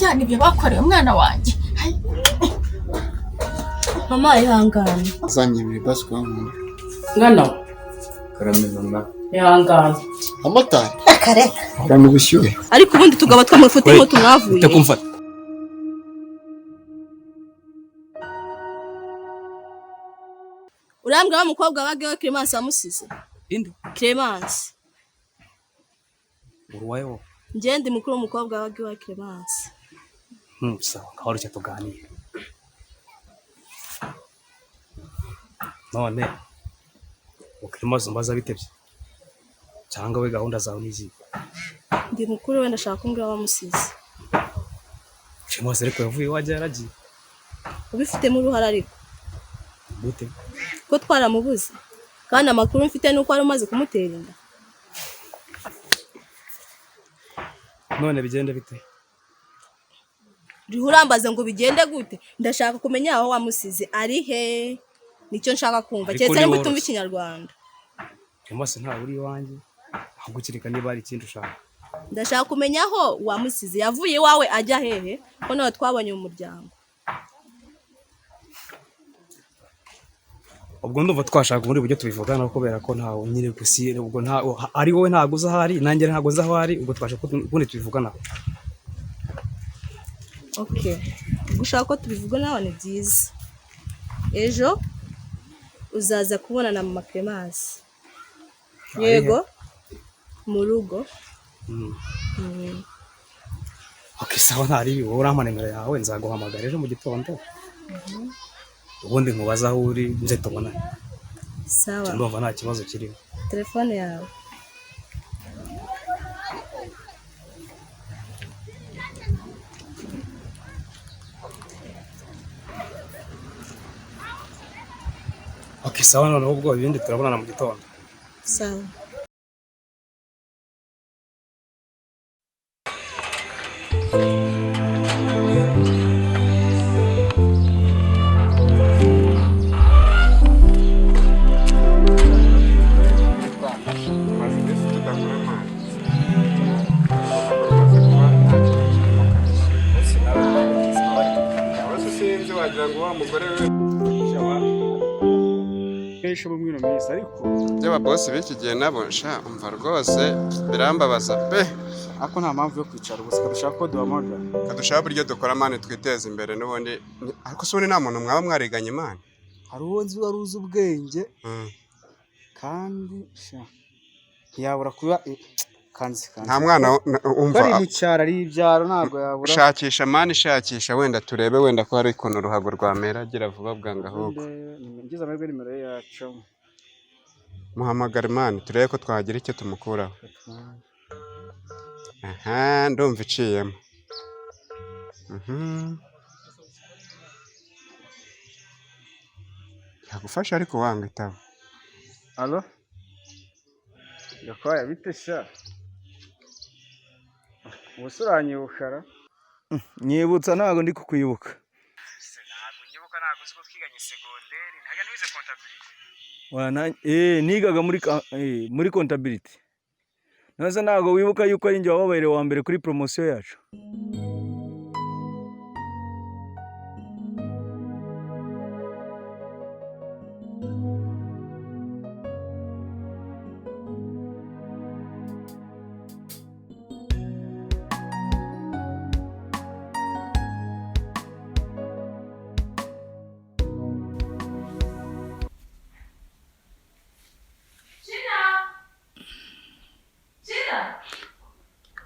Imana ibyo bakoreye umwana wanjye. Mama ihangane. Azanyibira basi kwa muntu. Ngano. Karameza na. Ihangane. Amata. Akare. Kamu bushyuhe. Ariko ubundi tugaba twamafuti ngo tumwavuye. Utakumfata. Urambwa umukobwa wagewe Clemence amusize. Inde? Clemence. Uruwayo. Ngende mukuru umukobwa wagewe Clemence. Sawa, kahoro cyo tuganira. None Clemence mbaza bitebye. Cyangwa we gahunda zawe nizi. Ndi mukuru wenda shaka kumbwira wamusize. Clemence ariko yavuye wajya yaragiye. Ubifite mu ruhara ariko. Bute? Ko twaramubuze. Kandi amakuru mfite nuko ari umaze kumutera inda. None bigende bite? Rihurambaze ngo bigende gute? Ndashaka kumenya aho wamusize ari he. Nicyo nshaka kumva. Cyetse ari gutumva ikinyarwanda. Clemence nta uri wanjye. Ahubwo kireka niba ari ikindi ushaka. Ndashaka kumenya aho wamusize. Yavuye iwawe ajya hehe? Ko nawe twabanye mu muryango. Ubwo ndumva twashaka muri buryo tubivugana kubera ko ntawo nyine gusi ubwo nta ari wowe ntaguza hari nanjye ntaguza aho ari ubwo twashaka kundi tubivugana. Okay. Gushaka ko tubivuga nawe ni byiza. Ejo uzaza kubona na mama Clemence. Yego. Mu rugo. Okay, sawa ntari wowe urampa nimero yawe nzaguhamagara ejo mu gitondo. Ubundi nkubaza aho uri nze tubona. Sawa. Ndumva nta kibazo kirimo. Telefone yawe. Okay, sawa none ubwo ibindi turabonana mu gitondo. Sawa. Byaba boss biki gihe nabo sha umva rwose birambabaza pe ako nta mpamvu yo kwicara gusa kadushaka ko duhamagara kadushaka buryo dukora mane twiteza imbere n'ubundi ariko so nta muntu mwaba mwariganye mane hari uwo nzi wari uzi ubwenge kandi sha ntiyabura kuba kanzi nta mwana umva bari mu cyaro ari ibyaro ntago yabura shakisha mane shakisha wenda turebe wenda ko hari ikuntu ruhago rwamera gira vuba bwanga ahubwo ngize amahirwe nimero ye yacu muhamagare mane turebe ko twagira icyo tumukuraho. Aha ndumva iciyemo. Yagufasha ariko wanga itaba. Allo? Yakwaya bite sha? Ubusuranye bushara? Nyibutsa ntago ndi kukwibuka. Ntabwo nyibuka ntago uzi ko twiganye segonderi ntaga nize contabilité. Wana nigaga muri contabilité. Nasa ntago wibuka yuko ari njye wababaye wa mbere kuri promotion yacu.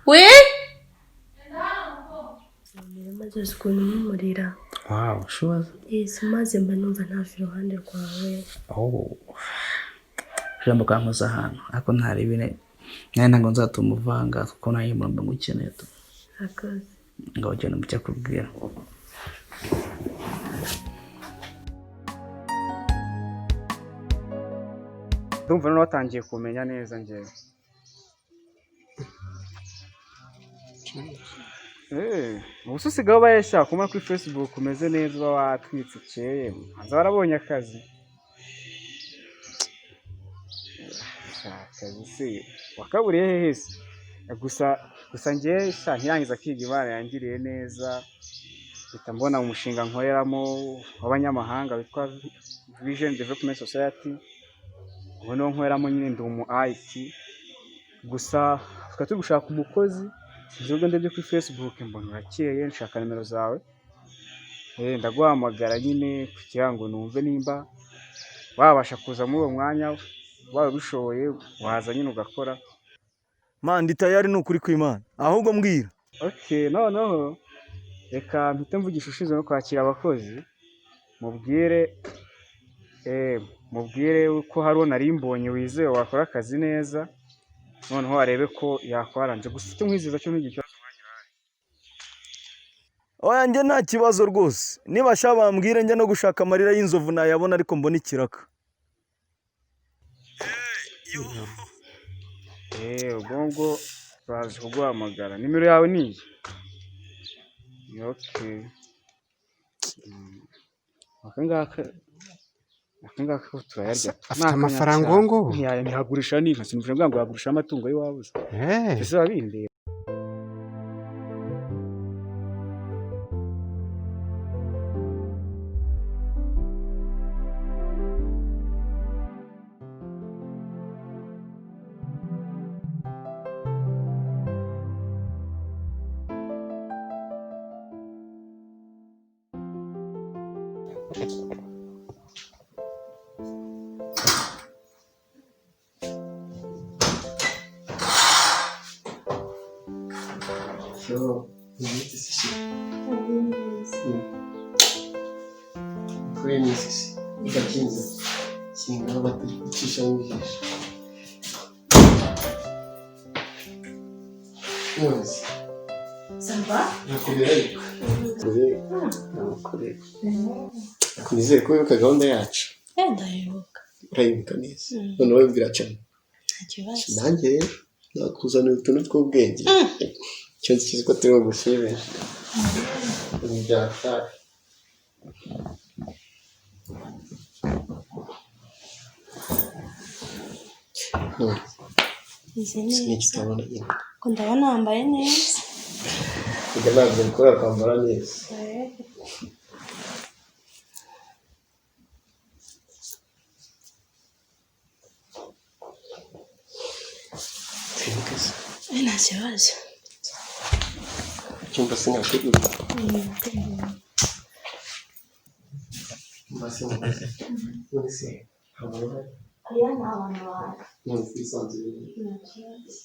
We? Maze kunumurira. Wow, sure. Yes, maze mba numva nta iruhande rwawe. Oh. Jambo kankoza hano. Ako ntari bine. Nyango nzatumuvanga kuko naye muramba ngukeneye tu. Akazi. Ngaho cyane mu cyakubwira. Ndumva none watangiye kumenya neza njyewe. Ubususigaho bayashaka kuma kuri Facebook umeze neza uba watwitse cyeye. Hanze barabonye akazi. Akazi se wakaburiye hehe se? gusa njye sha nkirangiza kwiga Imana yangiriye neza mpita mbona umushinga nkoreramo w'abanyamahanga witwa Vision Development Society ubu niwo nkoreramo nyine ndi umu IT gusa tukaba turi gushaka umukozi sinzi ubwo ndebye kuri Facebook mbona urakeye nshaka nimero zawe ndaguhamagara nyine kugira ngo numve nimba wabasha kuza muri uwo mwanya waba bishoboye waza nyine ugakora man ndi tayari n'ukuri kw'Imana ahubwo mbwira okay noneho reka mpite mvugisha ushinzwe no kwakira abakozi mubwire ko hari nari mbonye wizeye wakora akazi neza noneho arebe ko yakwaranje gusa icyo nkwiziza cyo n'igikibazo mwanya urahari oya njye nta kibazo rwose niba sha bambwire njye no gushaka amarira y'inzovu nayabona ariko mbona ikiraka ubwo baje kuguhamagara nimero yawe ni iyi okay akangaka ko turayarya afite amafaranga uwo nguwo ntiyagurisha n'inka sinumva ngo yagurisha amatungo y'iwabuze ese babindeba Nizeye ko wibuka gahunda yacu. Ndayibuka. Urayibuka neza. None wowe mbwira cyane. Nta kibazo. Nanjye rero nakuzanira utuntu tw'ubwenge. Icyo nzi ko turi bugushimishe. Ntibyatari. Sinikitambona nyine. Ko ndabona wambaye neza. Kujya ntabwo ukora kwambara neza. Nta kibazo. Icyumba sinakwigura. Mbese hamwe Aya ni abantu bawe. none kwisanzura. Nta kibazo.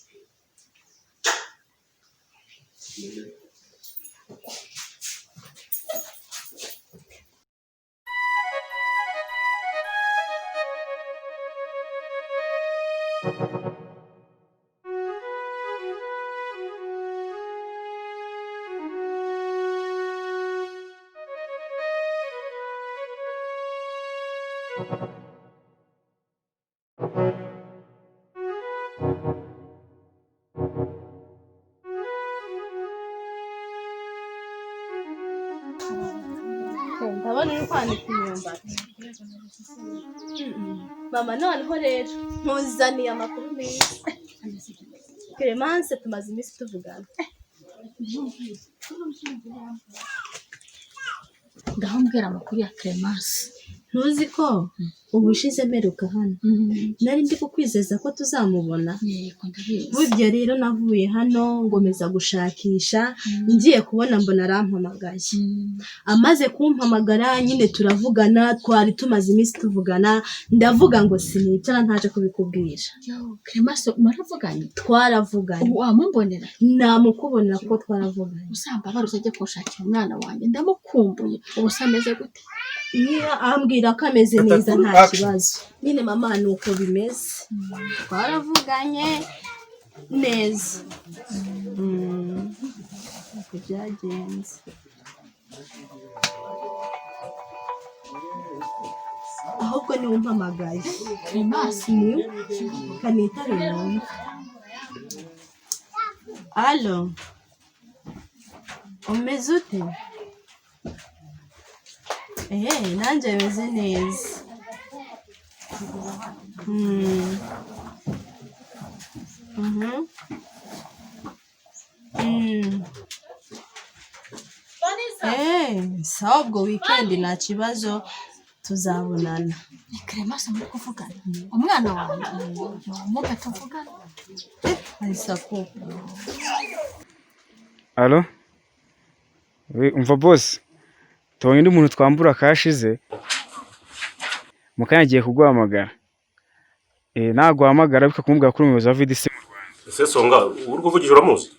Ndabona uri kwanika imyumbati. Mama noneho rero ntuzaniye amakuru meza. Clemence tumaze iminsi tuvugana. ngaho mbwira amakuru ya Clemence. Ntuzi ko ubushize mperuka hano nari ndi kukwizeza ko tuzamubona. Burya rero navuye hano ngomeza gushakisha ngiye kubona mbona arampamagaye. Amaze kumpamagara nyine turavugana twari tumaze iminsi tuvugana ndavuga ngo sinicara ntaje kubikubwira. Clemence muravuganye? Twaravuganye. Ubu wamubonera? Namukubonera ko twaravuganye. Usamba barusajye kunshakira umwana wanjye ndamukumbuye. Ubu sameze gute? Niba ambwira ko ameze neza nta kibazo. Nyine mama nuko bimeze. Twaravuganye neza. Uko byagenze. Ahubwo ni umpamagaye. Clemence ni kanitare none. Allo. Umeze ute? Nanjye meze neza. sawa ubwo weekend nta kibazo tuzabonana. Kremasa muri kuvugana umwana wanjye mupe tuvugana Isako. Alo? Umva boss. Tubonye undi muntu twambura kashize. Mukanya agiye kuguhamagara. Naguhamagara bika kumubwira kuri umuyobozi wa VDC mu Rwanda. Ese songa uri kuvugisha uramuzi?